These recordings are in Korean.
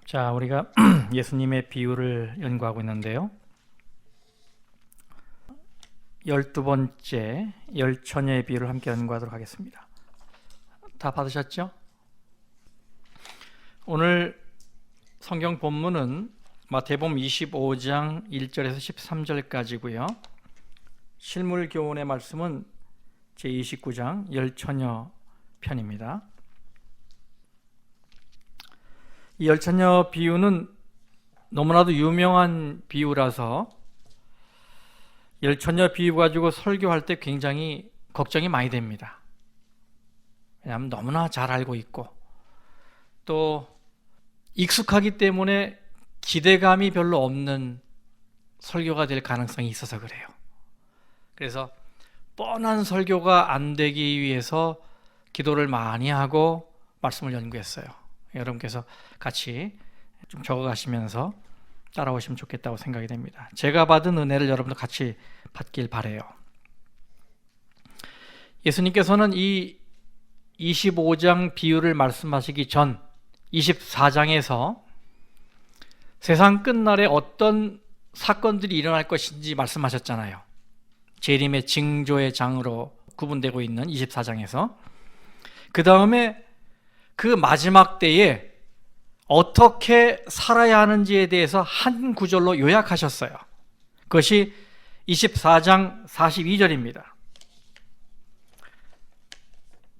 자, 우리가 예수님의 비유를 연구하고 있는데요. 12번째 열처녀의 비유를 함께 연구하도록 하겠습니다. 다 받으셨죠? 오늘 성경 본문은 마태복음 25장 1절에서 13절까지고요. 실물 교훈의 말씀은 제29장 열처녀 편입니다. 이 열처녀 비유는 너무나도 유명한 비유라서 열처녀 비유 가지고 설교할 때 굉장히 걱정이 많이 됩니다. 왜냐하면 너무나 잘 알고 있고 또 익숙하기 때문에 기대감이 별로 없는 설교가 될 가능성이 있어서 그래요. 그래서 뻔한 설교가 안 되기 위해서 기도를 많이 하고 말씀을 연구했어요. 여러분께서 같이 좀 적어가시면서 따라오시면 좋겠다고 생각이 됩니다. 제가 받은 은혜를 여러분도 같이 받길 바라요. 예수님께서는 이 25장 비유를 말씀하시기 전 24장에서 세상 끝날에 어떤 사건들이 일어날 것인지 말씀하셨잖아요. 재림의 징조의 장으로 구분되고 있는 24장에서 그 다음에 그 마지막 때에 어떻게 살아야 하는지에 대해서 한 구절로 요약하셨어요. 그것이 24장 42절입니다.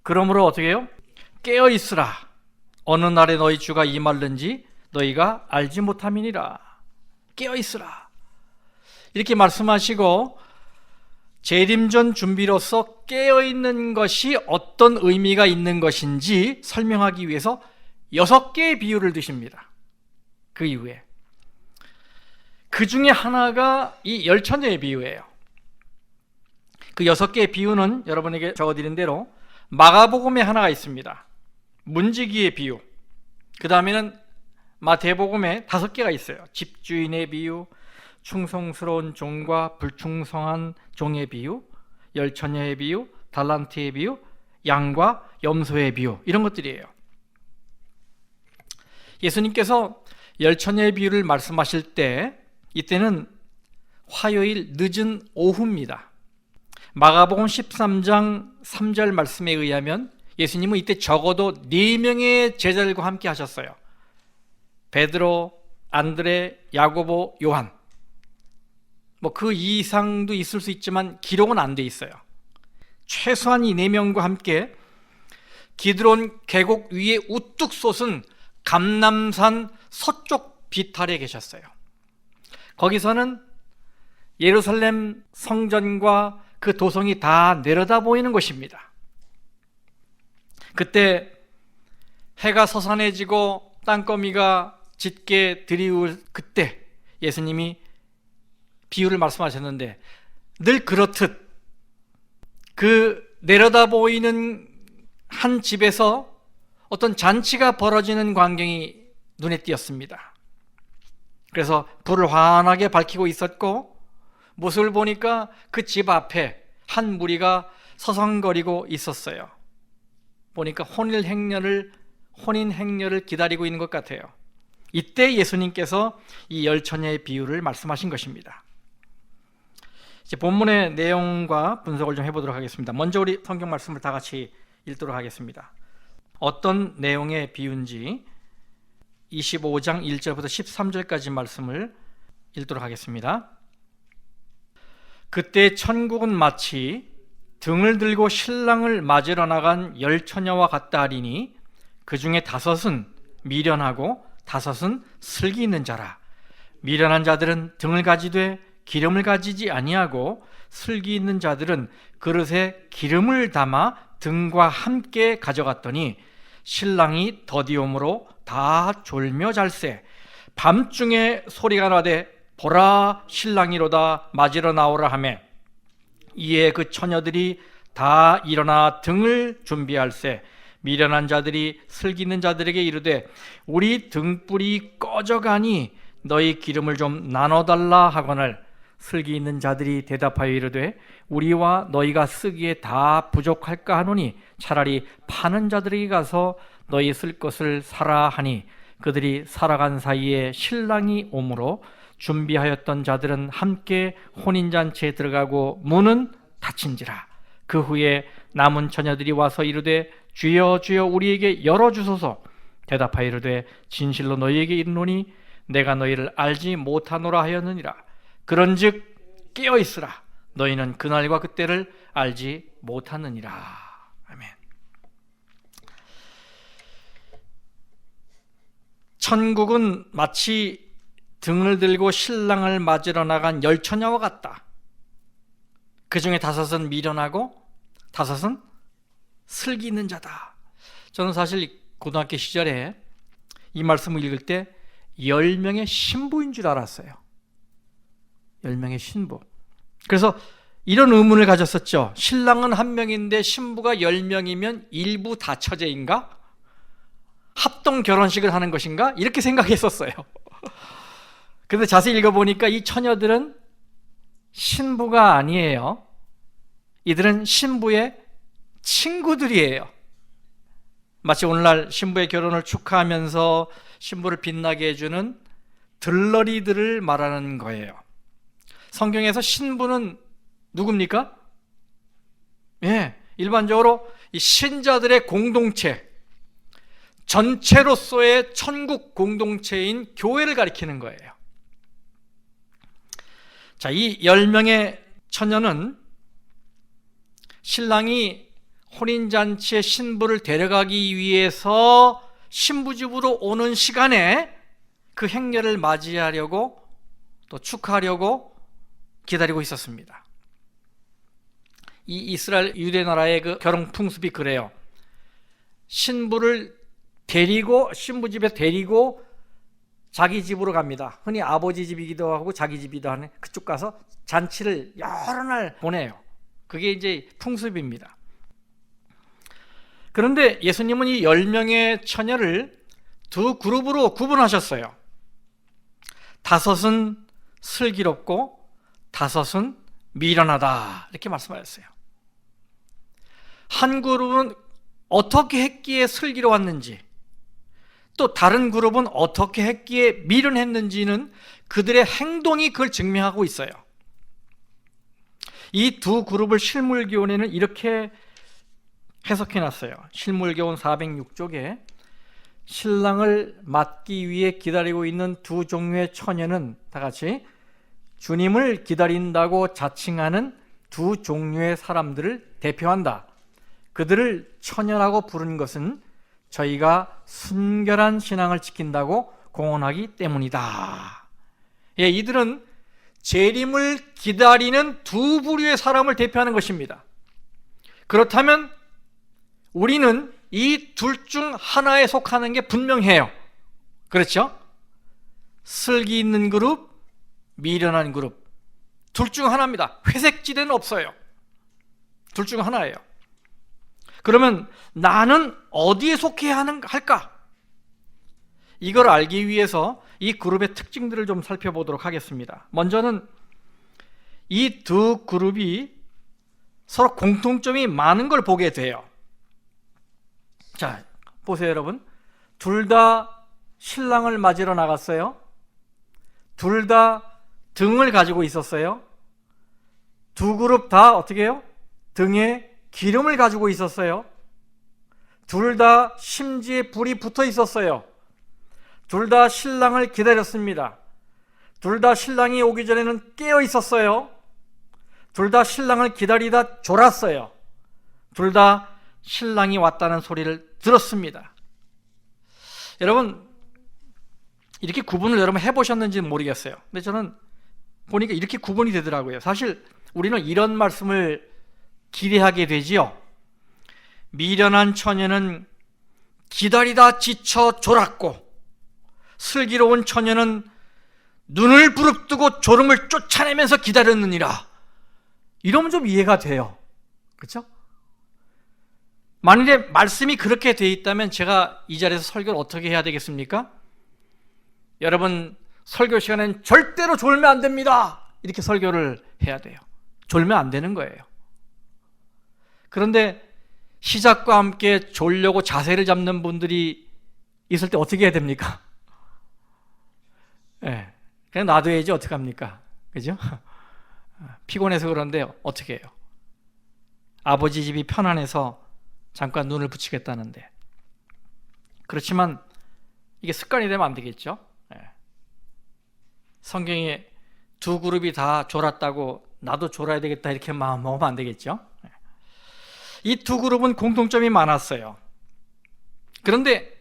그러므로 어떻게 해요? 깨어 있으라. 어느 날에 너희 주가 임할는지 너희가 알지 못함이니라. 깨어 있으라. 이렇게 말씀하시고 재림전 준비로서 깨어있는 것이 어떤 의미가 있는 것인지 설명하기 위해서 6개의 비유를 드십니다. 그 이후에 그 중에 하나가 이 열처녀의 비유예요. 그 6개의 비유는 여러분에게 적어드린 대로 마가복음에 하나가 있습니다. 문지기의 비유. 그 다음에는 마태복음에 5개가 있어요. 집주인의 비유, 충성스러운 종과 불충성한 종의 비유, 열처녀의 비유, 달란트의 비유, 양과 염소의 비유, 이런 것들이에요. 예수님께서 열처녀의 비유를 말씀하실 때 이때는 화요일 늦은 오후입니다. 마가복음 13장 3절 말씀에 의하면 예수님은 이때 적어도 4명의 제자들과 함께 하셨어요. 베드로, 안드레, 야고보, 요한. 그 이상도 있을 수 있지만 기록은 안 돼 있어요. 최소한 이 4명과 함께 기드론 계곡 위에 우뚝 솟은 감람산 서쪽 비탈에 계셨어요. 거기서는 예루살렘 성전과 그 도성이 다 내려다 보이는 곳입니다. 그때 해가 서산해지고 땅거미가 짙게 드리울 그때 예수님이 비유를 말씀하셨는데 늘 그렇듯 그 내려다 보이는 한 집에서 어떤 잔치가 벌어지는 광경이 눈에 띄었습니다. 그래서 불을 환하게 밝히고 있었고 모습을 보니까 그 집 앞에 한 무리가 서성거리고 있었어요. 보니까 혼인 행렬을 기다리고 있는 것 같아요. 이때 예수님께서 이 열처녀의 비유를 말씀하신 것입니다. 이제 본문의 내용과 분석을 좀 해보도록 하겠습니다. 먼저 우리 성경 말씀을 다 같이 읽도록 하겠습니다. 어떤 내용의 비유인지 25장 1절부터 13절까지 말씀을 읽도록 하겠습니다. 그때 천국은 마치 등을 들고 신랑을 맞으러 나간 열처녀와 같다 하리니 그 중에 5은 미련하고 5은 슬기 있는 자라. 미련한 자들은 등을 가지되 기름을 가지지 아니하고 슬기 있는 자들은 그릇에 기름을 담아 등과 함께 가져갔더니 신랑이 더디옴으로 다 졸며 잘세. 밤중에 소리가 나되 보라 신랑이로다 맞으러 나오라 하매 이에 그 처녀들이 다 일어나 등을 준비할세. 미련한 자들이 슬기 있는 자들에게 이르되 우리 등불이 꺼져가니 너희 기름을 좀 나눠달라 하거늘 슬기 있는 자들이 대답하여 이르되 우리와 너희가 쓰기에 다 부족할까 하노니 차라리 파는 자들에게 가서 너희 쓸 것을 사라 하니 그들이 살아간 사이에 신랑이 오므로 준비하였던 자들은 함께 혼인잔치에 들어가고 문은 닫힌지라. 그 후에 남은 처녀들이 와서 이르되 주여 주여 우리에게 열어주소서. 대답하여 이르되 진실로 너희에게 이르노니 내가 너희를 알지 못하노라 하였느니라. 그런즉 깨어있으라. 너희는 그날과 그때를 알지 못하느니라. 아멘. 천국은 마치 등을 들고 신랑을 맞으러 나간 열 처녀와 같다. 그 중에 5은 미련하고 5은 슬기 있는 자다. 저는 사실 고등학교 시절에 이 말씀을 읽을 때 10명의 신부인 줄 알았어요. 10명의 신부. 그래서 이런 의문을 가졌었죠. 신랑은 1명인데 신부가 10명이면 일부 다처제인가? 합동 결혼식을 하는 것인가? 이렇게 생각했었어요. 그런데 자세히 읽어보니까 이 처녀들은 신부가 아니에요. 이들은 신부의 친구들이에요. 마치 오늘날 신부의 결혼을 축하하면서 신부를 빛나게 해주는 들러리들을 말하는 거예요. 성경에서 신부는 누굽니까? 일반적으로 이 신자들의 공동체, 전체로서의 천국 공동체인 교회를 가리키는 거예요. 자, 이 10명의 처녀는 신랑이 혼인잔치에 신부를 데려가기 위해서 신부집으로 오는 시간에 그 행렬을 맞이하려고 또 축하하려고 기다리고 있었습니다. 이 이스라엘 유대 나라의 그 결혼 풍습이 그래요. 신부를 데리고 신부집에 데리고 자기 집으로 갑니다. 흔히 아버지 집이기도 하고 자기 집이기도 하는 그쪽 가서 잔치를 여러 날 보내요. 그게 이제 풍습입니다. 그런데 예수님은 이 10명의 처녀를 2 그룹으로 구분하셨어요. 5은 슬기롭고 5은 미련하다 이렇게 말씀하셨어요. 한 그룹은 어떻게 했기에 슬기로웠는지, 또 다른 그룹은 어떻게 했기에 미련했는지는 그들의 행동이 그걸 증명하고 있어요. 이 2 그룹을 실물교훈에는 이렇게 해석해놨어요. 실물교훈 406쪽에 신랑을 맞기 위해 기다리고 있는 2 종류의 처녀는 다 같이 주님을 기다린다고 자칭하는 2 종류의 사람들을 대표한다. 그들을 처녀라고 부른 것은 저희가 순결한 신앙을 지킨다고 공언하기 때문이다. 이들은 재림을 기다리는 2 부류의 사람을 대표하는 것입니다. 그렇다면 우리는 이 둘 중 하나에 속하는 게 분명해요. 그렇죠? 슬기 있는 그룹, 미련한 그룹. 둘 중 하나입니다. 회색지대는 없어요. 둘 중 하나예요. 그러면 나는 어디에 속해야 할까? 이걸 알기 위해서 이 그룹의 특징들을 좀 살펴보도록 하겠습니다. 먼저는 이 2 그룹이 서로 공통점이 많은 걸 보게 돼요. 자, 보세요 여러분. 둘 다 신랑을 맞으러 나갔어요. 둘 다 등을 가지고 있었어요. 2 그룹 다 어떻게 해요? 등에 기름을 가지고 있었어요. 둘 다 심지에 불이 붙어 있었어요. 둘 다 신랑을 기다렸습니다. 둘 다 신랑이 오기 전에는 깨어 있었어요. 둘 다 신랑을 기다리다 졸았어요. 둘 다 신랑이 왔다는 소리를 들었습니다. 여러분, 이렇게 구분을 여러분 해보셨는지는 모르겠어요. 근데 저는 보니까 이렇게 구분이 되더라고요. 사실 우리는 이런 말씀을 기대하게 되지요. 미련한 처녀는 기다리다 지쳐 졸았고, 슬기로운 처녀는 눈을 부릅뜨고 졸음을 쫓아내면서 기다렸느니라. 이러면 좀 이해가 돼요. 그렇죠? 만일에 말씀이 그렇게 돼 있다면 제가 이 자리에서 설교를 어떻게 해야 되겠습니까? 여러분, 설교 시간엔 절대로 졸면 안 됩니다. 이렇게 설교를 해야 돼요. 졸면 안 되는 거예요. 그런데 시작과 함께 졸려고 자세를 잡는 분들이 있을 때 어떻게 해야 됩니까? 예, 그냥 놔둬야지 어떡합니까? 그죠? 피곤해서 그런데 어떻게 해요? 아버지 집이 편안해서 잠깐 눈을 붙이겠다는데. 그렇지만 이게 습관이 되면 안 되겠죠? 예. 성경에 두 그룹이 다 졸았다고 나도 졸아야 되겠다 이렇게 마음 먹으면 안 되겠죠? 예. 이 두 그룹은 공통점이 많았어요. 그런데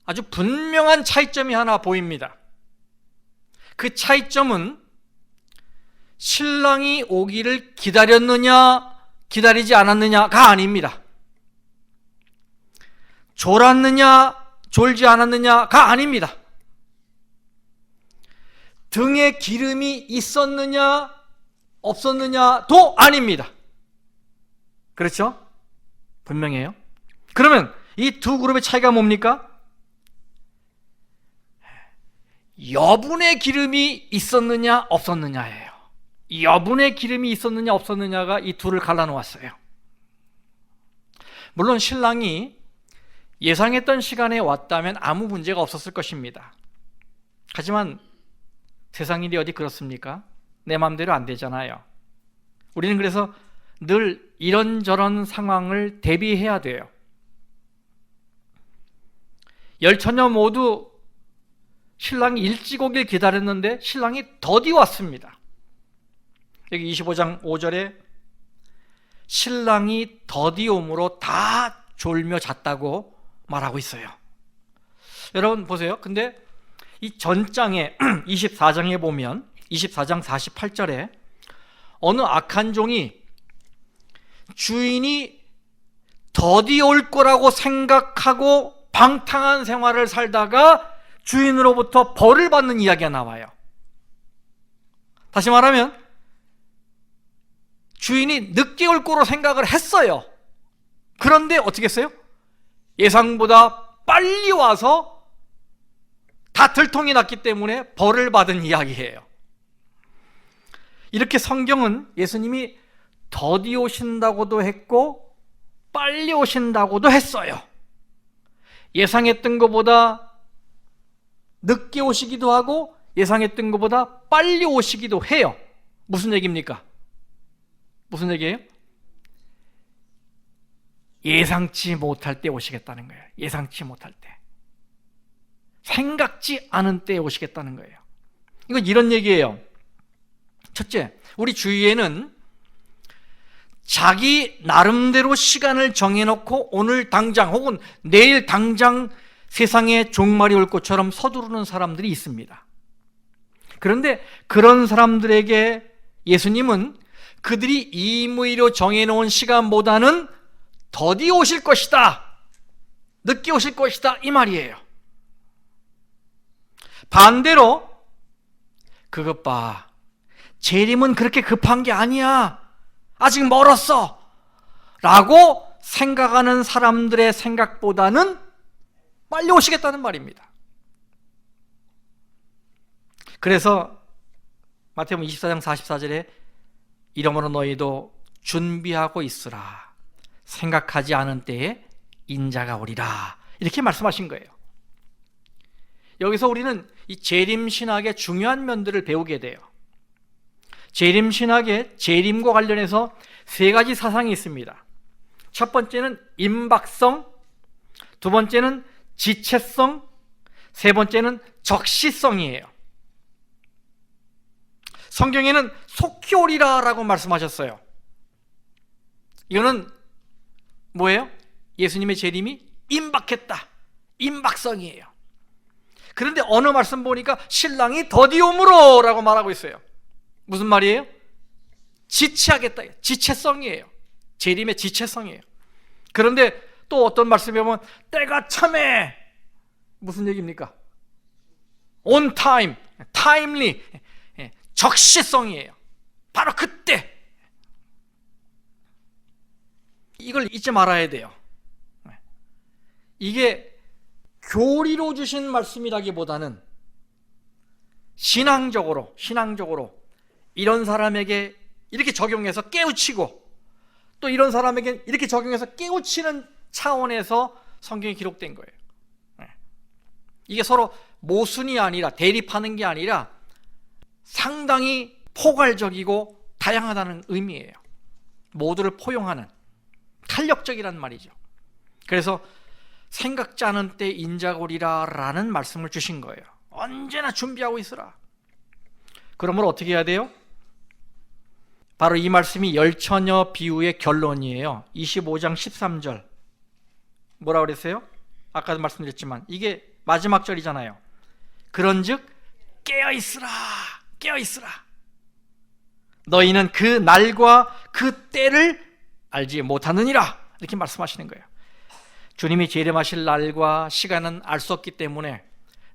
아주 분명한 차이점이 하나 보입니다. 그 차이점은 신랑이 오기를 기다렸느냐 기다리지 않았느냐가 아닙니다. 졸았느냐 졸지 않았느냐가 아닙니다. 등에 기름이 있었느냐 없었느냐도 아닙니다. 그렇죠? 분명해요. 그러면 이 두 그룹의 차이가 뭡니까? 여분의 기름이 있었느냐 없었느냐예요. 여분의 기름이 있었느냐 없었느냐가 이 둘을 갈라놓았어요. 물론 신랑이 예상했던 시간에 왔다면 아무 문제가 없었을 것입니다. 하지만 세상 일이 어디 그렇습니까? 내 마음대로 안 되잖아요. 우리는 그래서 늘 이런저런 상황을 대비해야 돼요. 열처녀 모두 신랑이 일찍 오길 기다렸는데 신랑이 더디 왔습니다. 여기 25장 5절에 신랑이 더디 오므로 다 졸며 잤다고 말하고 있어요. 여러분 보세요. 근데 이 전장에 24장에 보면 24장 48절에 어느 악한 종이 주인이 더디 올 거라고 생각하고 방탕한 생활을 살다가 주인으로부터 벌을 받는 이야기가 나와요. 다시 말하면 주인이 늦게 올 거로 생각을 했어요. 그런데 어떻게 했어요? 예상보다 빨리 와서 다 들통이 났기 때문에 벌을 받은 이야기예요. 이렇게 성경은 예수님이 더디 오신다고도 했고 빨리 오신다고도 했어요. 예상했던 것보다 늦게 오시기도 하고 예상했던 것보다 빨리 오시기도 해요. 무슨 얘기입니까? 무슨 얘기예요? 예상치 못할 때 오시겠다는 거예요. 예상치 못할 때. 생각지 않은 때에 오시겠다는 거예요. 이건 이런 얘기예요. 첫째, 우리 주위에는 자기 나름대로 시간을 정해놓고 오늘 당장 혹은 내일 당장 세상에 종말이 올 것처럼 서두르는 사람들이 있습니다. 그런데 그런 사람들에게 예수님은 그들이 임의로 정해놓은 시간보다는 더디 오실 것이다, 늦게 오실 것이다 이 말이에요. 반대로 그것 봐, 재림은 그렇게 급한 게 아니야, 아직 멀었어 라고 생각하는 사람들의 생각보다는 빨리 오시겠다는 말입니다. 그래서 마태복음 24장 44절에 이러므로 너희도 준비하고 있으라, 생각하지 않은 때에 인자가 오리라 이렇게 말씀하신 거예요. 여기서 우리는 이 재림신학의 중요한 면들을 배우게 돼요. 재림신학의 재림과 관련해서 세 가지 사상이 있습니다. 첫 번째는 임박성, 두 번째는 지체성, 세 번째는 적시성이에요. 성경에는 속히 오리라 라고 말씀하셨어요. 이거는 뭐예요? 예수님의 재림이 임박했다, 임박성이에요. 그런데 어느 말씀 보니까 신랑이 더디 오므로 라고 말하고 있어요. 무슨 말이에요? 지체하겠다, 지체성이에요. 재림의 지체성이에요. 그런데 또 어떤 말씀에 보면 때가 참에, 무슨 얘기입니까? on time, timely, 적시성이에요. 바로 그때. 이걸 잊지 말아야 돼요. 이게 교리로 주신 말씀이라기보다는 신앙적으로 이런 사람에게 이렇게 적용해서 깨우치고 또 이런 사람에게 이렇게 적용해서 깨우치는 차원에서 성경이 기록된 거예요. 이게 서로 모순이 아니라 대립하는 게 아니라 상당히 포괄적이고 다양하다는 의미예요. 모두를 포용하는, 탄력적이란 말이죠. 그래서 생각지 않은 때 인자고리라 라는 말씀을 주신 거예요. 언제나 준비하고 있으라. 그러므로 어떻게 해야 돼요? 바로 이 말씀이 열처녀 비유의 결론이에요. 25장 13절 뭐라고 그랬어요? 아까도 말씀드렸지만 이게 마지막 절이잖아요. 그런즉 깨어있으라, 깨어있으라. 너희는 그 날과 그 때를 알지 못하느니라, 이렇게 말씀하시는 거예요. 주님이 재림하실 날과 시간은 알 수 없기 때문에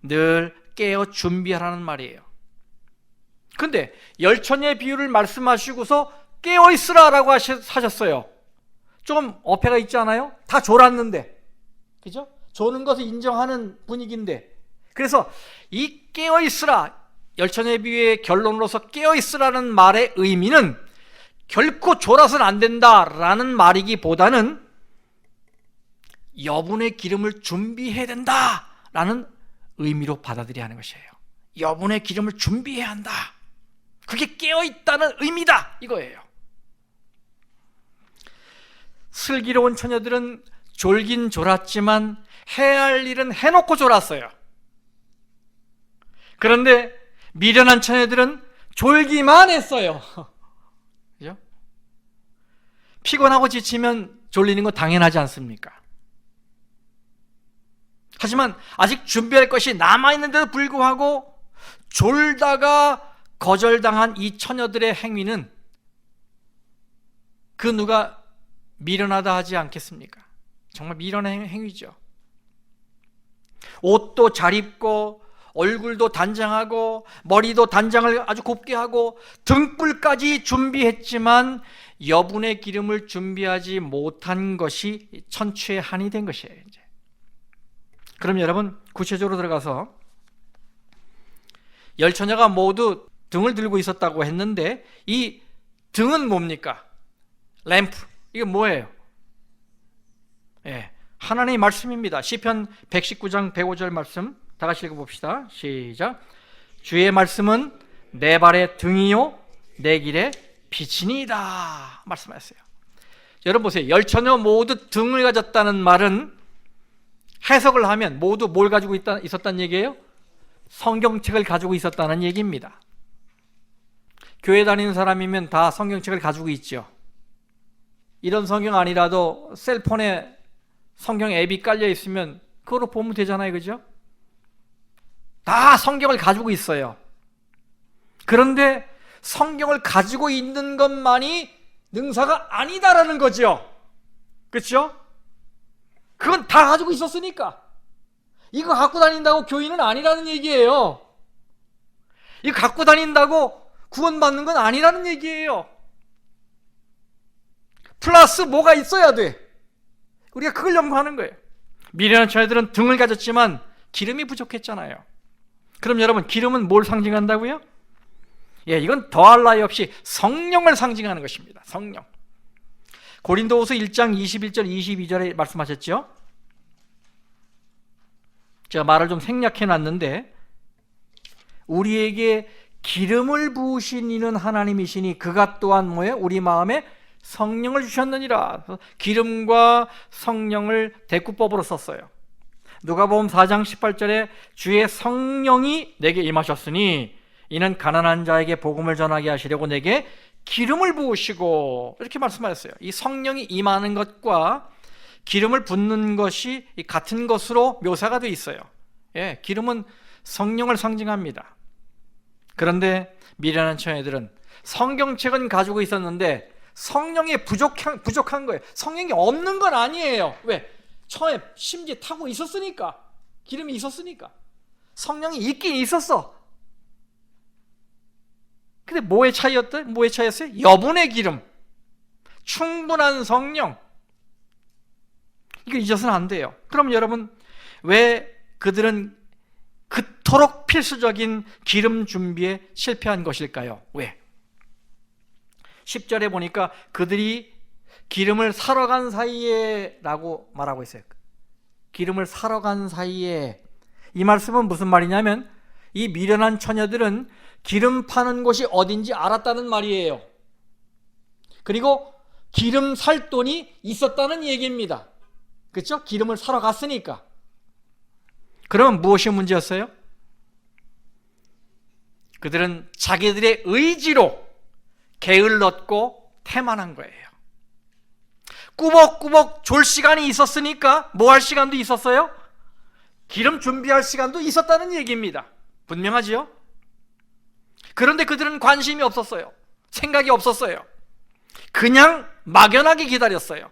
늘 깨어 준비하라는 말이에요. 근데 열처녀의 비유를 말씀하시고서 깨어있으라라고 하셨어요. 좀 어폐가 있지 않아요? 다 졸았는데, 그죠? 조는 것을 인정하는 분위기인데, 그래서 이 깨어있으라, 열처녀의 비유의 결론으로서 깨어있으라는 말의 의미는 결코 졸아서는 안 된다라는 말이기보다는 여분의 기름을 준비해야 된다라는 의미로 받아들여야 하는 것이에요. 여분의 기름을 준비해야 한다. 그게 깨어있다는 의미다, 이거예요. 슬기로운 처녀들은 졸긴 졸았지만 해야 할 일은 해놓고 졸았어요. 그런데 미련한 처녀들은 졸기만 했어요. 그죠? 피곤하고 지치면 졸리는 거 당연하지 않습니까? 하지만 아직 준비할 것이 남아있는데도 불구하고 졸다가 거절당한 이 처녀들의 행위는 그 누가 미련하다 하지 않겠습니까? 정말 미련한 행위죠. 옷도 잘 입고 얼굴도 단장하고 머리도 단장을 아주 곱게 하고 등불까지 준비했지만 여분의 기름을 준비하지 못한 것이 천추의 한이 된 것이에요. 이제. 그럼 여러분 구체적으로 들어가서 열처녀가 모두 등을 들고 있었다고 했는데 이 등은 뭡니까? 램프. 이게 뭐예요? 예, 하나님의 말씀입니다. 시편 119장 105절 말씀 다 같이 읽어봅시다. 시작. 주의 말씀은 내 발의 등이요 내 길의 빛이니이다 말씀하셨어요. 여러분 보세요. 열처녀 모두 등을 가졌다는 말은 해석을 하면 모두 뭘 가지고 있었다는 얘기예요? 성경책을 가지고 있었다는 얘기입니다. 교회 다니는 사람이면 다 성경책을 가지고 있죠. 이런 성경 아니라도 셀폰에 성경 앱이 깔려 있으면 그거로 보면 되잖아요. 그죠? 다 성경을 가지고 있어요. 그런데 성경을 가지고 있는 것만이 능사가 아니다라는 거죠. 그렇죠? 그건 다 가지고 있었으니까. 이거 갖고 다닌다고 교인은 아니라는 얘기예요. 이거 갖고 다닌다고 구원받는 건 아니라는 얘기예요. 플러스 뭐가 있어야 돼. 우리가 그걸 연구하는 거예요. 미련한 처녀들은 등을 가졌지만 기름이 부족했잖아요. 그럼 여러분 기름은 뭘 상징한다고요? 예, 이건 더할 나위 없이 성령을 상징하는 것입니다. 성령. 고린도후서 1장 21절 22절에 말씀하셨죠? 제가 말을 좀 생략해 놨는데 우리에게 기름을 부으신 이는 하나님이시니 그가 또한 뭐예요? 우리 마음에 성령을 주셨느니라. 기름과 성령을 대꾸법으로 썼어요. 누가복음 4장 18절에 주의 성령이 내게 임하셨으니 이는 가난한 자에게 복음을 전하게 하시려고 내게 기름을 부으시고 이렇게 말씀하셨어요. 이 성령이 임하는 것과 기름을 붓는 것이 같은 것으로 묘사가 되어 있어요. 예, 기름은 성령을 상징합니다. 그런데 미련한 처녀들은 성경책은 가지고 있었는데 성령이 부족한 거예요. 성령이 없는 건 아니에요. 왜? 처음에 심지어 타고 있었으니까. 기름이 있었으니까. 성령이 있긴 있었어. 근데 뭐의 차이였어요? 여분의 기름. 충분한 성령. 이거 잊어서는 안 돼요. 그럼 여러분 왜 그들은 그토록 필수적인 기름 준비에 실패한 것일까요? 왜? 10절에 보니까 그들이 기름을 사러 간 사이에 라고 말하고 있어요. 기름을 사러 간 사이에. 이 말씀은 무슨 말이냐면 이 미련한 처녀들은 기름 파는 곳이 어딘지 알았다는 말이에요. 그리고 기름 살 돈이 있었다는 얘기입니다. 그렇죠? 기름을 사러 갔으니까. 그러면 무엇이 문제였어요? 그들은 자기들의 의지로 게을렀고 태만한 거예요. 꾸벅꾸벅 졸 시간이 있었으니까 뭐 할 시간도 있었어요? 기름 준비할 시간도 있었다는 얘기입니다. 분명하지요? 그런데 그들은 관심이 없었어요. 생각이 없었어요. 그냥 막연하게 기다렸어요.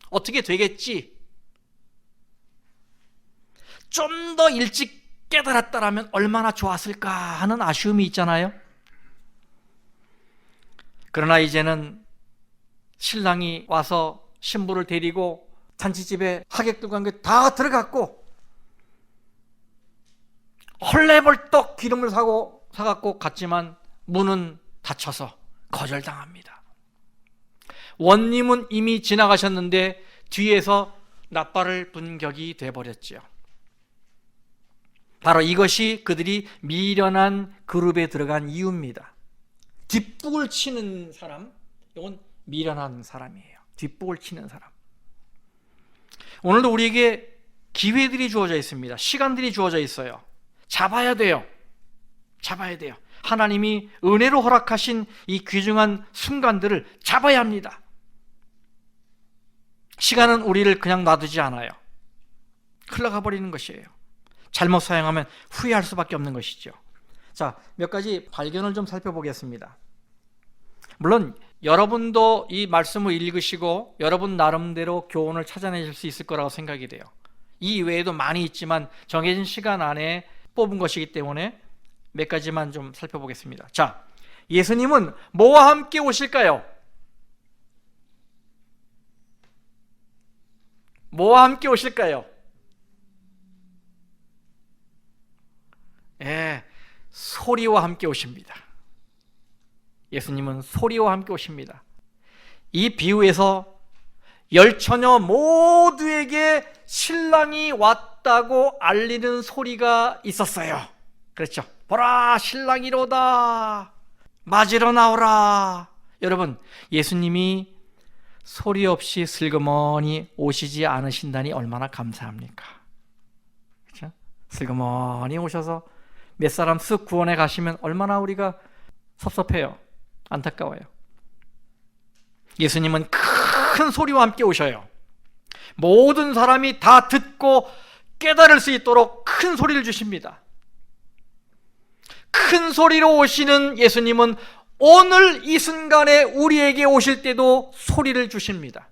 어떻게 되겠지? 좀 더 일찍 깨달았다라면 얼마나 좋았을까 하는 아쉬움이 있잖아요. 그러나 이제는 신랑이 와서 신부를 데리고 잔치집에 하객들과 함께 다 들어갔고 헐레벌떡 기름을 사갖고 갔지만 문은 닫혀서 거절당합니다. 원님은 이미 지나가셨는데 뒤에서 나팔을 분 격이 돼버렸지요. 바로 이것이 그들이 미련한 그룹에 들어간 이유입니다. 뒷북을 치는 사람, 이건 미련한 사람이에요. 뒷북을 치는 사람. 오늘도 우리에게 기회들이 주어져 있습니다. 시간들이 주어져 있어요. 잡아야 돼요. 잡아야 돼요. 하나님이 은혜로 허락하신 이 귀중한 순간들을 잡아야 합니다. 시간은 우리를 그냥 놔두지 않아요. 흘러가 버리는 것이에요. 잘못 사용하면 후회할 수밖에 없는 것이죠. 자, 몇 가지 발견을 좀 살펴보겠습니다. 물론 여러분도 이 말씀을 읽으시고 여러분 나름대로 교훈을 찾아내실 수 있을 거라고 생각이 돼요. 이 외에도 많이 있지만 정해진 시간 안에 뽑은 것이기 때문에 몇 가지만 좀 살펴보겠습니다. 자, 예수님은 뭐와 함께 오실까요? 뭐와 함께 오실까요? 소리와 함께 오십니다. 예수님은 소리와 함께 오십니다. 이 비유에서 열처녀 모두에게 신랑이 왔다고 알리는 소리가 있었어요. 그렇죠? 보라, 신랑이로다. 맞으러 나오라. 여러분, 예수님이 소리 없이 슬그머니 오시지 않으신다니 얼마나 감사합니까? 그렇죠? 슬그머니 오셔서 몇 사람 쓱 구원해 가시면 얼마나 우리가 섭섭해요. 안타까워요. 예수님은 큰 소리와 함께 오셔요. 모든 사람이 다 듣고 깨달을 수 있도록 큰 소리를 주십니다. 큰 소리로 오시는 예수님은 오늘 이 순간에 우리에게 오실 때도 소리를 주십니다.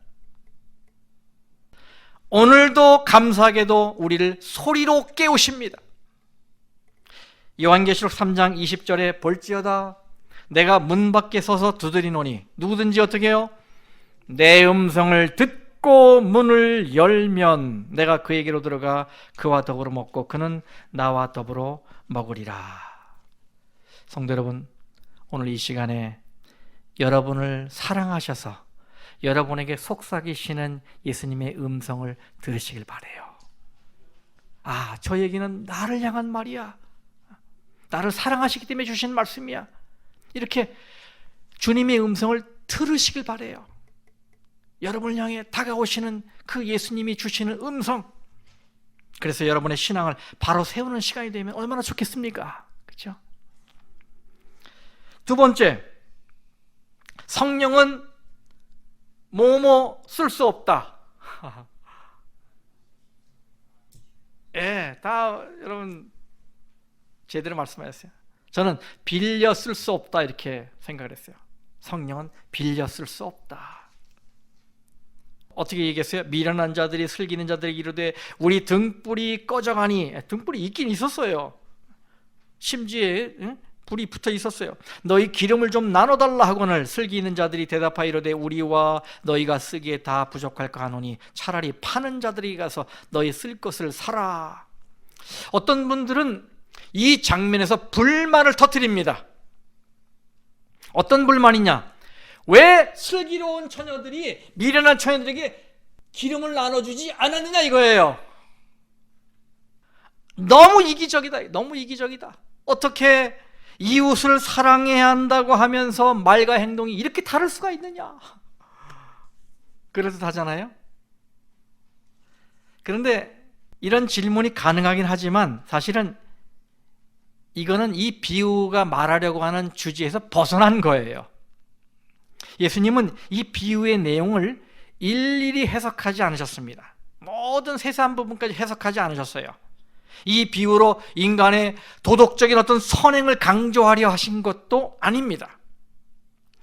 오늘도 감사하게도 우리를 소리로 깨우십니다. 요한계시록 3장 20절에 볼지어다 내가 문 밖에 서서 두드리노니 누구든지 어떻게 해요? 내 음성을 듣고 문을 열면 내가 그에게로 들어가 그와 더불어 먹고 그는 나와 더불어 먹으리라. 성도 여러분, 오늘 이 시간에 여러분을 사랑하셔서 여러분에게 속삭이시는 예수님의 음성을 들으시길 바라요. 아, 저 얘기는 나를 향한 말이야. 나를 사랑하시기 때문에 주신 말씀이야. 이렇게 주님의 음성을 들으시길 바라요. 여러분을 향해 다가오시는 그 예수님이 주시는 음성. 그래서 여러분의 신앙을 바로 세우는 시간이 되면 얼마나 좋겠습니까? 그렇죠? 두 번째, 성령은 뭐뭐 쓸 수 없다. 다 여러분 제대로 말씀하셨어요. 저는 빌려 쓸 수 없다 이렇게 생각을 했어요. 성령은 빌려 쓸 수 없다. 어떻게 얘기했어요? 미련한 자들이 슬기는 자들이 이르되 우리 등불이 꺼져가니. 등불이 있긴 있었어요. 심지에 불이 붙어 있었어요. 너희 기름을 좀 나눠달라 하거늘 슬기 있는 자들이 대답하여 이르되 우리와 너희가 쓰기에 다 부족할까 하노니 차라리 파는 자들이 가서 너희 쓸 것을 사라. 어떤 분들은 이 장면에서 불만을 터뜨립니다. 어떤 불만이냐? 왜 슬기로운 처녀들이 미련한 처녀들에게 기름을 나눠주지 않았느냐 이거예요. 너무 이기적이다. 너무 이기적이다. 어떻게 이웃을 사랑해야 한다고 하면서 말과 행동이 이렇게 다를 수가 있느냐. 그래서 하잖아요. 그런데 이런 질문이 가능하긴 하지만 사실은 이거는 이 비유가 말하려고 하는 주제에서 벗어난 거예요. 예수님은 이 비유의 내용을 일일이 해석하지 않으셨습니다. 모든 세세한 부분까지 해석하지 않으셨어요. 이 비유로 인간의 도덕적인 어떤 선행을 강조하려 하신 것도 아닙니다.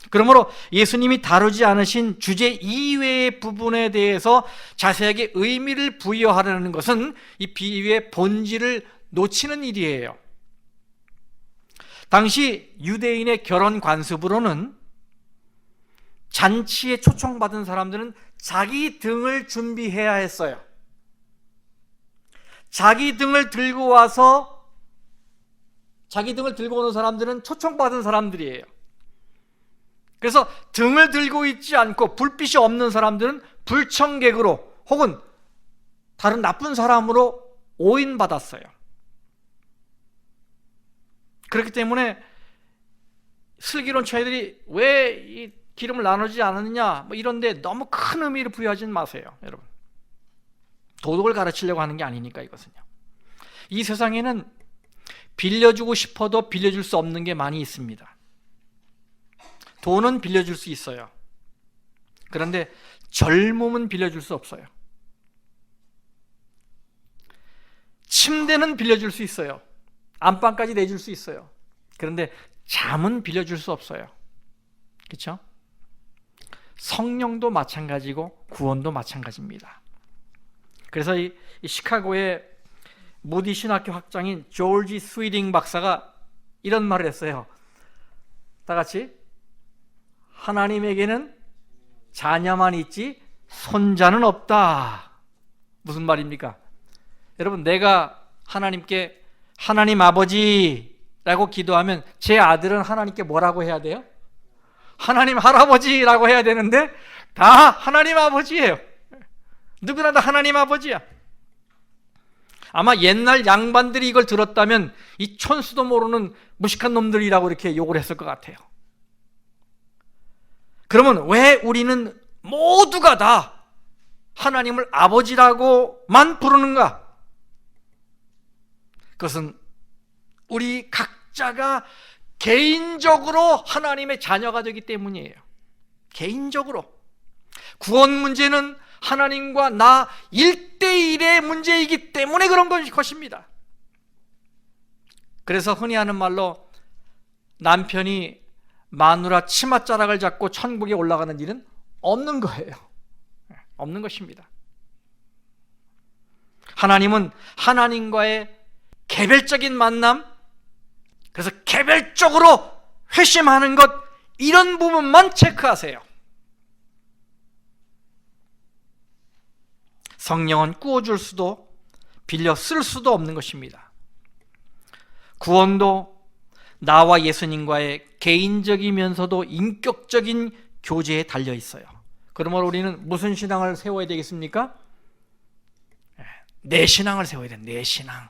그러므로 예수님이 다루지 않으신 주제 이외의 부분에 대해서 자세하게 의미를 부여하려는 것은 이 비유의 본질을 놓치는 일이에요. 당시 유대인의 결혼 관습으로는 잔치에 초청받은 사람들은 자기 등을 준비해야 했어요. 자기 등을 들고 오는 사람들은 초청받은 사람들이에요. 그래서 등을 들고 있지 않고 불빛이 없는 사람들은 불청객으로 혹은 다른 나쁜 사람으로 오인받았어요. 그렇기 때문에 슬기로운 처녀들이 왜 이 기름을 나누지 않았느냐 뭐 이런데 너무 큰 의미를 부여하지 마세요, 여러분. 도덕을 가르치려고 하는 게 아니니까 이것은요. 이 세상에는 빌려주고 싶어도 빌려줄 수 없는 게 많이 있습니다. 돈은 빌려줄 수 있어요. 그런데 젊음은 빌려줄 수 없어요. 침대는 빌려줄 수 있어요. 안방까지 내줄 수 있어요. 그런데 잠은 빌려줄 수 없어요. 그렇죠? 성령도 마찬가지고 구원도 마찬가지입니다. 그래서 이 시카고의 무디 신학교 학장인 조지 스위딩 박사가 이런 말을 했어요. 다 같이, 하나님에게는 자녀만 있지 손자는 없다. 무슨 말입니까? 여러분, 내가 하나님께 하나님 아버지라고 기도하면 제 아들은 하나님께 뭐라고 해야 돼요? 하나님 할아버지라고 해야 되는데 다 하나님 아버지예요. 누구나 다 하나님 아버지야. 아마 옛날 양반들이 이걸 들었다면 이 촌수도 모르는 무식한 놈들이라고 이렇게 욕을 했을 것 같아요. 그러면 왜 우리는 모두가 다 하나님을 아버지라고만 부르는가? 그것은 우리 각자가 개인적으로 하나님의 자녀가 되기 때문이에요. 개인적으로. 구원 문제는 하나님과 나 1대1의 문제이기 때문에 그런 것입니다. 그래서 흔히 하는 말로 남편이 마누라 치맛자락을 잡고 천국에 올라가는 일은 없는 거예요. 없는 것입니다. 하나님은 하나님과의 개별적인 만남, 그래서 개별적으로 회심하는 것, 이런 부분만 체크하세요. 성령은 꾸어줄 수도 빌려 쓸 수도 없는 것입니다. 구원도 나와 예수님과의 개인적이면서도 인격적인 교제에 달려 있어요. 그러므로 우리는 무슨 신앙을 세워야 되겠습니까? 내 신앙을 세워야 돼. 내 신앙.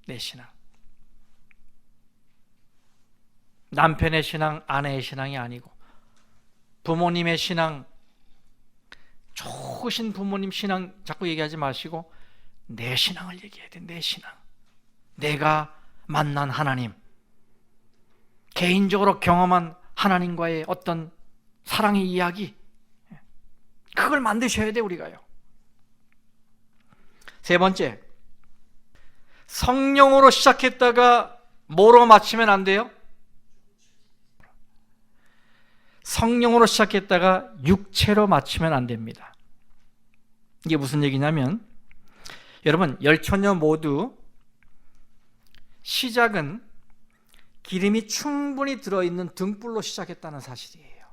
내 신앙. 남편의 신앙, 아내의 신앙이 아니고, 부모님의 신앙, 좋으신 부모님 신앙 자꾸 얘기하지 마시고 내 신앙을 얘기해야 돼. 내 신앙. 내가 만난 하나님, 개인적으로 경험한 하나님과의 어떤 사랑의 이야기, 그걸 만드셔야 돼, 우리가요. 세 번째, 성령으로 시작했다가 뭐로 마치면 안 돼요? 성령으로 시작했다가 육체로 마치면 안 됩니다. 이게 무슨 얘기냐면, 여러분, 열처녀 모두 시작은 기름이 충분히 들어있는 등불로 시작했다는 사실이에요.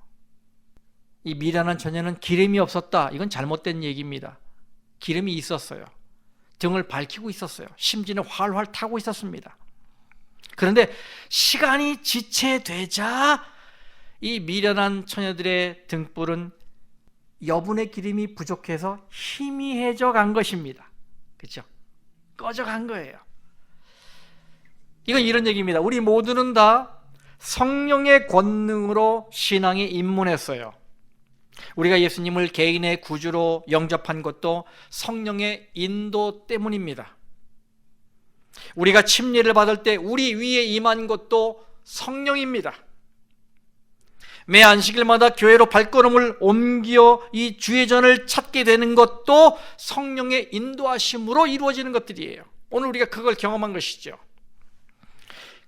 이 미련한 처녀는 기름이 없었다. 이건 잘못된 얘기입니다. 기름이 있었어요. 등을 밝히고 있었어요. 심지어는 활활 타고 있었습니다. 그런데 시간이 지체되자 이 미련한 처녀들의 등불은 여분의 기름이 부족해서 희미해져 간 것입니다. 그렇죠? 꺼져간 거예요. 이건 이런 얘기입니다. 우리 모두는 다 성령의 권능으로 신앙에 입문했어요. 우리가 예수님을 개인의 구주로 영접한 것도 성령의 인도 때문입니다. 우리가 침례를 받을 때 우리 위에 임한 것도 성령입니다. 매 안식일마다 교회로 발걸음을 옮겨 이 주의 전을 찾게 되는 것도 성령의 인도하심으로 이루어지는 것들이에요. 오늘 우리가 그걸 경험한 것이죠.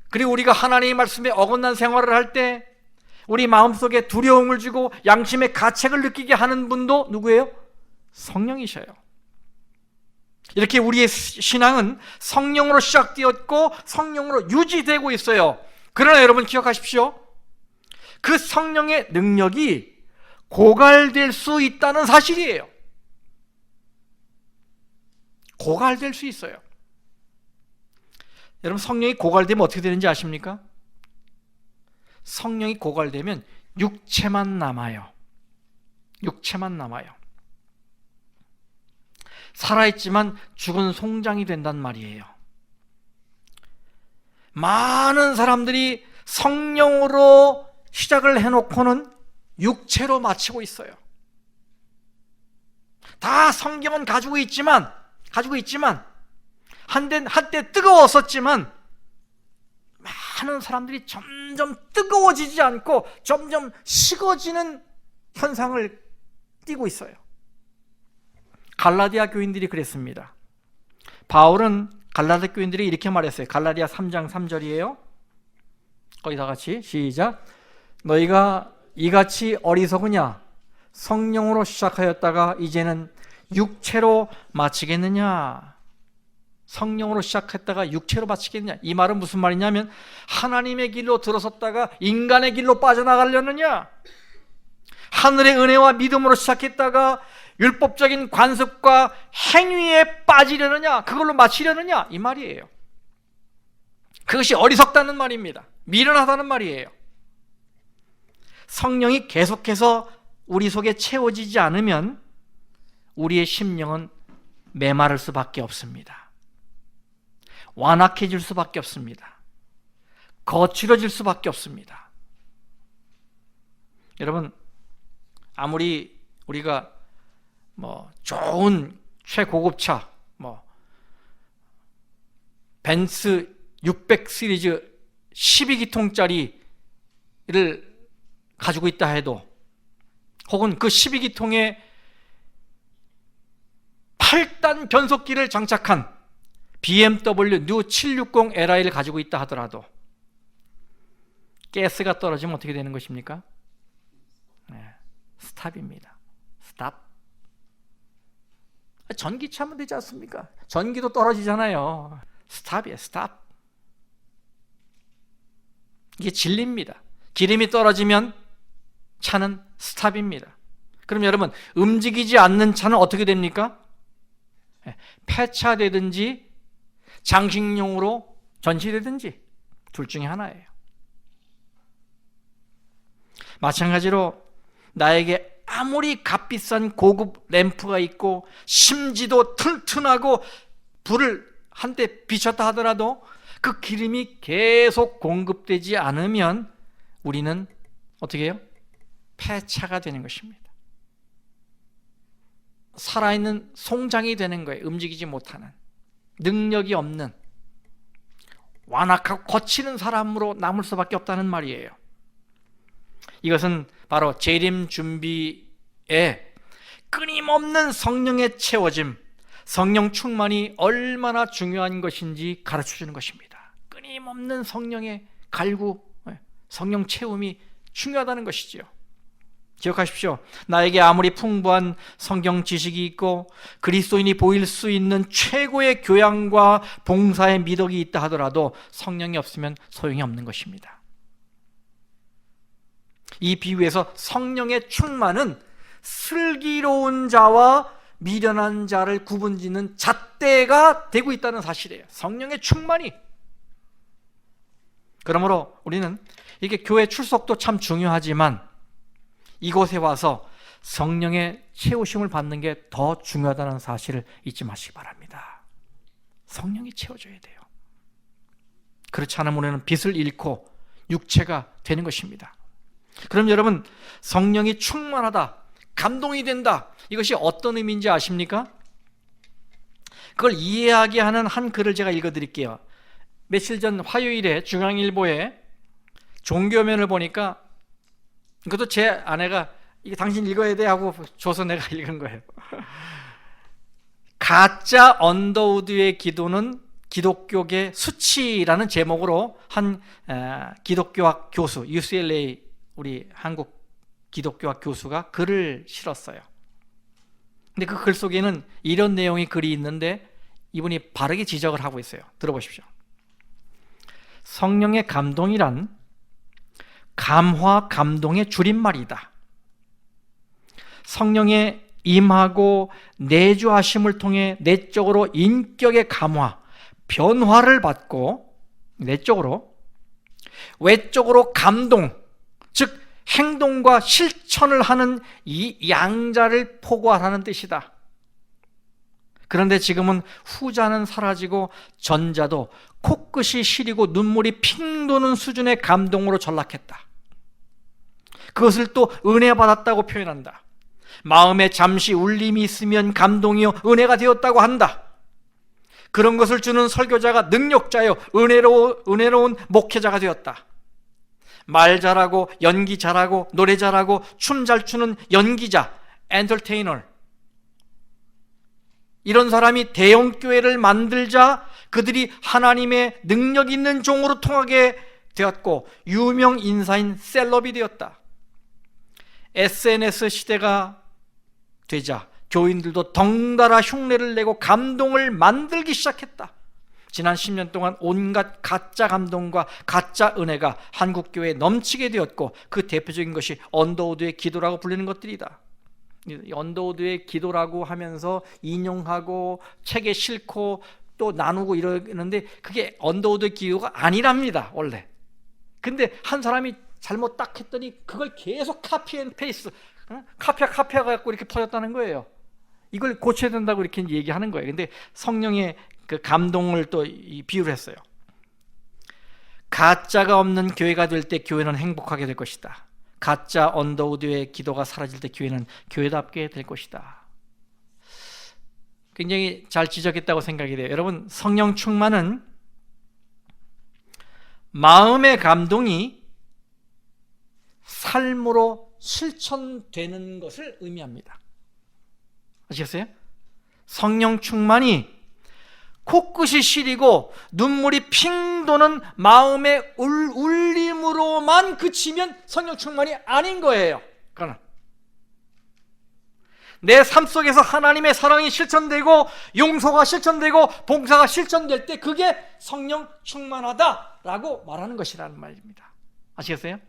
그리고 우리가 하나님의 말씀에 어긋난 생활을 할 때 우리 마음속에 두려움을 주고 양심의 가책을 느끼게 하는 분도 누구예요? 성령이셔요. 이렇게 우리의 신앙은 성령으로 시작되었고 성령으로 유지되고 있어요. 그러나 여러분 기억하십시오. 그 성령의 능력이 고갈될 수 있다는 사실이에요. 고갈될 수 있어요. 여러분, 성령이 고갈되면 어떻게 되는지 아십니까? 성령이 고갈되면 육체만 남아요. 육체만 남아요. 살아있지만 죽은 송장이 된단 말이에요. 많은 사람들이 성령으로 시작을 해놓고는 육체로 마치고 있어요. 다 성경은 가지고 있지만 한때 뜨거웠었지만 많은 사람들이 점점 뜨거워지지 않고 점점 식어지는 현상을 띠고 있어요. 갈라디아 교인들이 그랬습니다. 바울은 갈라디아 교인들이 이렇게 말했어요. 갈라디아 3장 3절이에요. 거기 다 같이 시작. 너희가 이같이 어리석으냐? 성령으로 시작하였다가 이제는 육체로 마치겠느냐? 성령으로 시작했다가 육체로 마치겠느냐? 이 말은 무슨 말이냐면 하나님의 길로 들어섰다가 인간의 길로 빠져나가려느냐? 하늘의 은혜와 믿음으로 시작했다가 율법적인 관습과 행위에 빠지려느냐? 그걸로 마치려느냐? 이 말이에요. 그것이 어리석다는 말입니다. 미련하다는 말이에요. 성령이 계속해서 우리 속에 채워지지 않으면 우리의 심령은 메마를 수밖에 없습니다. 완악해질 수밖에 없습니다. 거칠어질 수밖에 없습니다. 여러분, 아무리 우리가 좋은 최고급차 벤츠 600 시리즈 12기통짜리를 가지고 있다 해도, 혹은 그 12기통에 8단 변속기를 장착한 BMW New 760 Li를 가지고 있다 하더라도 가스가 떨어지면 어떻게 되는 것입니까? 스탑입니다. 스탑. 전기차 하면 되지 않습니까? 전기도 떨어지잖아요. 스탑이에요. 스탑. 이게 진리입니다. 기름이 떨어지면 차는 스탑입니다. 그럼 여러분, 움직이지 않는 차는 어떻게 됩니까? 폐차되든지 장식용으로 전시되든지 둘 중에 하나예요. 마찬가지로 나에게 아무리 값비싼 고급 램프가 있고 심지도 튼튼하고 불을 한때 비췄다 하더라도 그 기름이 계속 공급되지 않으면 우리는 어떻게 해요? 폐차가 되는 것입니다. 살아있는 송장이 되는 거예요. 움직이지 못하는, 능력이 없는, 완악하고 거치는 사람으로 남을 수밖에 없다는 말이에요. 이것은 바로 재림 준비에 끊임없는 성령의 채워짐, 성령 충만이 얼마나 중요한 것인지 가르쳐주는 것입니다. 끊임없는 성령의 갈구, 성령 채움이 중요하다는 것이지요. 기억하십시오. 나에게 아무리 풍부한 성경 지식이 있고 그리스도인이 보일 수 있는 최고의 교양과 봉사의 미덕이 있다 하더라도 성령이 없으면 소용이 없는 것입니다. 이 비유에서 성령의 충만은 슬기로운 자와 미련한 자를 구분짓는 잣대가 되고 있다는 사실이에요. 성령의 충만이. 그러므로 우리는 이게 교회 출석도 참 중요하지만 이곳에 와서 성령의 채우심을 받는 게 더 중요하다는 사실을 잊지 마시기 바랍니다. 성령이 채워줘야 돼요. 그렇지 않으면 우리는 빛을 잃고 육체가 되는 것입니다. 그럼 여러분, 성령이 충만하다, 감동이 된다, 이것이 어떤 의미인지 아십니까? 그걸 이해하게 하는 한 글을 제가 읽어드릴게요. 며칠 전 화요일에 중앙일보에 종교면을 보니까, 이것도 제 아내가 이거 당신 읽어야 돼 하고 줘서 내가 읽은 거예요. 가짜 언더우드의 기도는 기독교계 수치라는 제목으로 한 기독교학 교수, UCLA 우리 한국 기독교학 교수가 글을 실었어요. 근데 그 글 속에는 이런 내용의 글이 있는데 이분이 바르게 지적을 하고 있어요. 들어보십시오. 성령의 감동이란 감화 감동의 줄임말이다. 성령의 임하고 내주하심을 통해 내적으로 인격의 감화, 변화를 받고 내적으로, 외적으로 감동, 즉 행동과 실천을 하는 이 양자를 포괄하는 뜻이다. 그런데 지금은 후자는 사라지고 전자도 코끝이 시리고 눈물이 핑 도는 수준의 감동으로 전락했다. 그것을 또 은혜 받았다고 표현한다. 마음에 잠시 울림이 있으면 감동이요 은혜가 되었다고 한다. 그런 것을 주는 설교자가 능력자요 은혜로운 목회자가 되었다. 말 잘하고 연기 잘하고 노래 잘하고 춤 잘 추는 연기자, 엔터테이너, 이런 사람이 대형교회를 만들자 그들이 하나님의 능력 있는 종으로 통하게 되었고 유명 인사인 셀럽이 되었다. SNS 시대가 되자 교인들도 덩달아 흉내를 내고 감동을 만들기 시작했다. 지난 10년 동안 온갖 가짜 감동과 가짜 은혜가 한국교회에 넘치게 되었고 그 대표적인 것이 언더우드의 기도라고 불리는 것들이다. 언더우드의 기도라고 하면서 인용하고 책에 싣고 또 나누고 이러는데 그게 언더우드의 기도가 아니랍니다 원래. 근데 한 사람이 잘못 딱 했더니 그걸 계속 카피 앤 페이스트, 카피해 갖고 이렇게 퍼졌다는 거예요. 이걸 고쳐야 된다고 이렇게 얘기하는 거예요. 근데 성령의 그 감동을 또 비유를 했어요. 가짜가 없는 교회가 될 때 교회는 행복하게 될 것이다. 가짜 언더우드의 기도가 사라질 때 교회는 교회답게 될 것이다. 굉장히 잘 지적했다고 생각이 돼요. 여러분, 성령 충만은 마음의 감동이 삶으로 실천되는 것을 의미합니다. 아시겠어요? 성령 충만이 코끝이 시리고 눈물이 핑 도는 마음의 울림으로만 그치면 성령 충만이 아닌 거예요. 그러나 내 삶 속에서 하나님의 사랑이 실천되고 용서가 실천되고 봉사가 실천될 때 그게 성령 충만하다라고 말하는 것이라는 말입니다. 아시겠어요?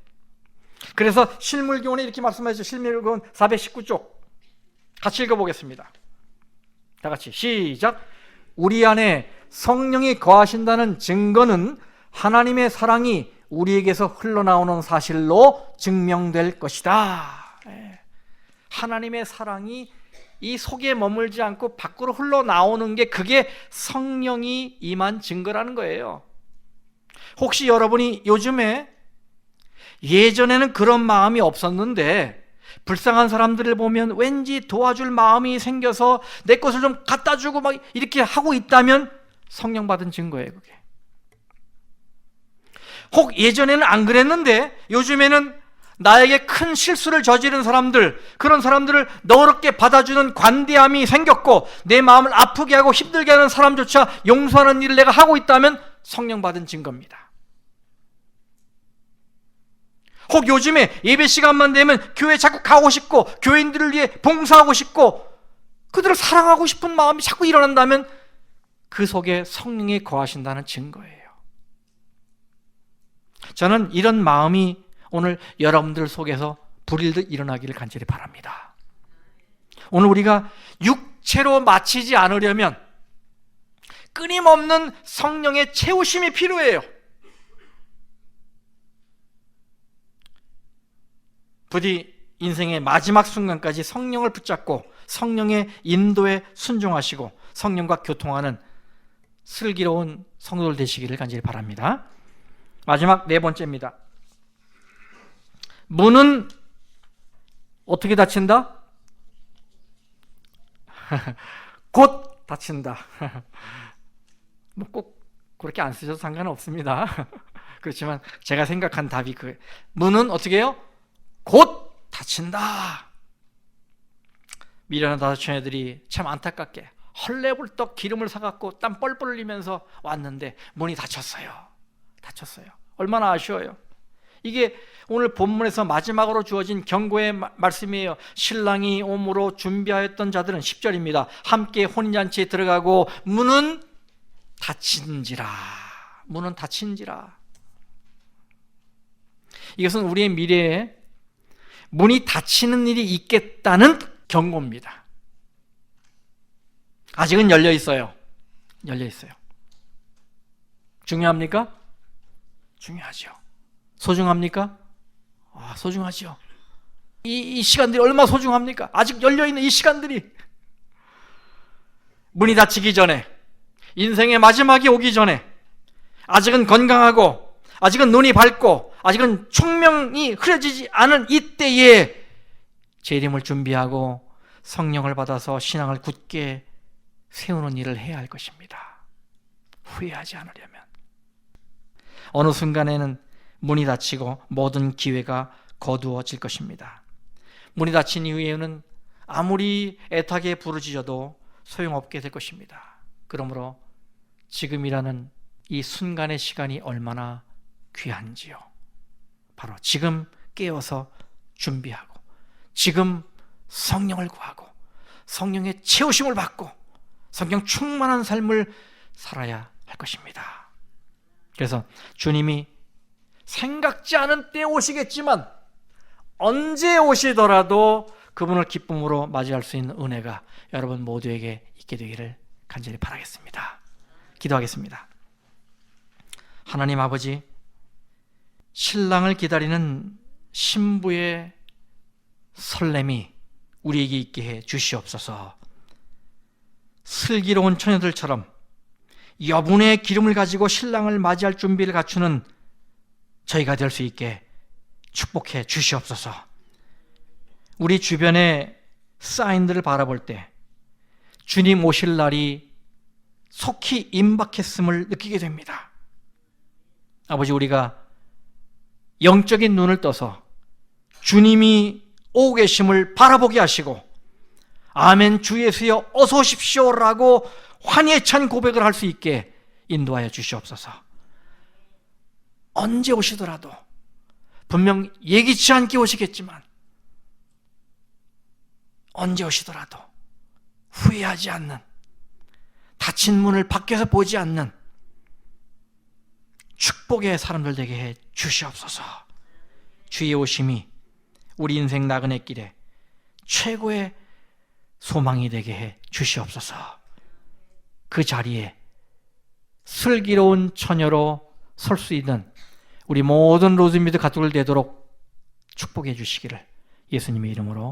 그래서 실물교훈에 이렇게 말씀하죠. 실물교훈 419쪽 같이 읽어보겠습니다. 다 같이 시작. 우리 안에 성령이 거하신다는 증거는 하나님의 사랑이 우리에게서 흘러나오는 사실로 증명될 것이다. 하나님의 사랑이 이 속에 머물지 않고 밖으로 흘러나오는 게 그게 성령이 임한 증거라는 거예요. 혹시 여러분이 요즘에 예전에는 그런 마음이 없었는데 불쌍한 사람들을 보면 왠지 도와줄 마음이 생겨서 내 것을 좀 갖다 주고 막 이렇게 하고 있다면 성령 받은 증거예요, 그게. 혹 예전에는 안 그랬는데 요즘에는 나에게 큰 실수를 저지른 사람들, 그런 사람들을 너그럽게 받아주는 관대함이 생겼고 내 마음을 아프게 하고 힘들게 하는 사람조차 용서하는 일을 내가 하고 있다면 성령 받은 증거입니다. 혹 요즘에 예배 시간만 되면 교회 자꾸 가고 싶고 교인들을 위해 봉사하고 싶고 그들을 사랑하고 싶은 마음이 자꾸 일어난다면 그 속에 성령이 거하신다는 증거예요. 저는 이런 마음이 오늘 여러분들 속에서 불일듯 일어나기를 간절히 바랍니다. 오늘 우리가 육체로 마치지 않으려면 끊임없는 성령의 채우심이 필요해요. 부디 인생의 마지막 순간까지 성령을 붙잡고 성령의 인도에 순종하시고 성령과 교통하는 슬기로운 성도들 되시기를 간절히 바랍니다. 마지막 네 번째입니다. 문은 어떻게 닫힌다? 곧 닫힌다. 뭐 꼭 그렇게 안 쓰셔도 상관은 없습니다. 그렇지만 제가 생각한 답이 문은 어떻게 해요? 곧 닫힌다. 미련한 다섯 처녀들이 참 안타깝게 헐레벌떡 기름을 사갖고 땀 뻘뻘 흘리면서 왔는데 문이 닫혔어요. 얼마나 아쉬워요. 이게 오늘 본문에서 마지막으로 주어진 경고의 말씀이에요. 신랑이 오므로 준비하였던 자들은 10절입니다. 함께 혼인잔치에 들어가고 문은 닫힌지라. 이것은 우리의 미래에 문이 닫히는 일이 있겠다는 경고입니다. 아직은 열려 있어요. 중요합니까? 중요하죠. 소중합니까? 소중하죠. 이 시간들이 얼마나 소중합니까? 아직 열려있는 이 시간들이. 문이 닫히기 전에, 인생의 마지막이 오기 전에, 아직은 건강하고 아직은 눈이 밝고 아직은 총명이 흐려지지 않은 이때에 재림을 준비하고 성령을 받아서 신앙을 굳게 세우는 일을 해야 할 것입니다. 후회하지 않으려면. 어느 순간에는 문이 닫히고 모든 기회가 거두어질 것입니다. 문이 닫힌 이후에는 아무리 애타게 부르짖어도 소용없게 될 것입니다. 그러므로 지금이라는 이 순간의 시간이 얼마나 귀한지요. 바로 지금 깨어서 준비하고, 지금 성령을 구하고, 성령의 채우심을 받고, 성령 충만한 삶을 살아야 할 것입니다. 그래서 주님이 생각지 않은 때에 오시겠지만 언제 오시더라도 그분을 기쁨으로 맞이할 수 있는 은혜가 여러분 모두에게 있게 되기를 간절히 바라겠습니다. 기도하겠습니다. 하나님 아버지, 신랑을 기다리는 신부의 설렘이 우리에게 있게 해 주시옵소서. 슬기로운 처녀들처럼 여분의 기름을 가지고 신랑을 맞이할 준비를 갖추는 저희가 될 수 있게 축복해 주시옵소서. 우리 주변의 사인들을 바라볼 때 주님 오실 날이 속히 임박했음을 느끼게 됩니다. 아버지, 우리가 영적인 눈을 떠서 주님이 오고 계심을 바라보게 하시고 아멘 주 예수여 어서 오십시오라고 환희에 찬 고백을 할 수 있게 인도하여 주시옵소서. 언제 오시더라도 분명 예기치 않게 오시겠지만 언제 오시더라도 후회하지 않는, 닫힌 문을 밖에서 보지 않는 축복의 사람들 되게 해 주시옵소서. 주의 오심이 우리 인생 나그네 길에 최고의 소망이 되게 해 주시옵소서. 그 자리에 슬기로운 처녀로 설 수 있는 우리 모든 로즈미드 가족들 되도록 축복해 주시기를 예수님의 이름으로